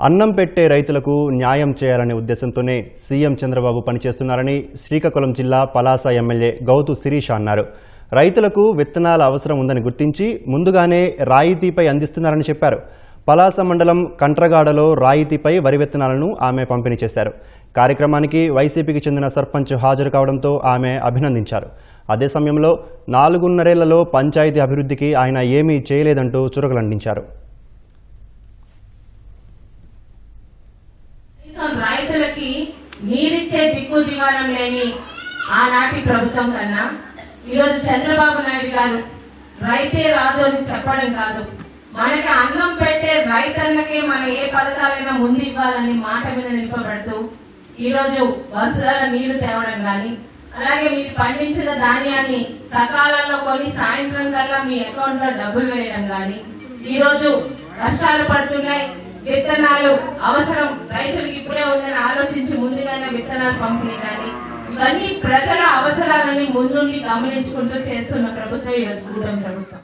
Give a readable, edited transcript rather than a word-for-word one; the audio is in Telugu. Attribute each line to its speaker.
Speaker 1: అన్నం పెట్టే రైతులకు న్యాయం చేయాలనే ఉద్దేశంతోనే సీఎం చంద్రబాబు పనిచేస్తున్నారని శ్రీకాకుళం జిల్లా పలాస ఎమ్మెల్యే గౌతు శిరీష అన్నారు. రైతులకు విత్తనాల అవసరం ఉందని గుర్తించి ముందుగానే రాయితీపై అందిస్తున్నారని చెప్పారు. పలాస మండలం కంట్రగాడలో రాయితీపై వరి విత్తనాలను ఆమె పంపిణీ చేశారు. కార్యక్రమానికి వైసీపీకి చెందిన సర్పంచ్ హాజరు కావడంతో ఆమె అభినందించారు. అదే సమయంలో 4.5 ఏళ్లలో పంచాయతీ అభివృద్ధికి ఆయన ఏమీ చేయలేదంటూ చురకలంటించారు.
Speaker 2: రైతులకి నీరిచ్చే దిక్కు దివాణం లేని ఆనాటి ప్రభుత్వం కన్నా ఈరోజు చంద్రబాబు నాయుడు గారు రైతే రాజు అని చెప్పడం కాదు, మనకి అన్నం పెట్టే రైతన్నకే మన ఏ పథకాలైనా ముందు ఇవ్వాలని మాట మీద నిలపబడుతూ ఈరోజు వరుసల నీళ్లు తేవడం గాని, అలాగే మీరు పండించిన ధాన్యాన్ని సకాలంలో కొని సాయంత్రం కల్లా మీ అకౌంట్ లో డబ్బులు వేయడం గాని, ఈరోజు వర్షాలు పడుతున్నాయి, విత్తనాలు అవసరం రైతులకు ఇప్పుడే ఉందని ఆలోచించి ముందుగానే విత్తనాలు పంపిణీ కానీ, ఇవన్నీ ప్రజల అవసరాలని ముందుండి గమనించుకుంటూ చేస్తున్న ప్రభుత్వం ఈరోజు కూటమి ప్రభుత్వం.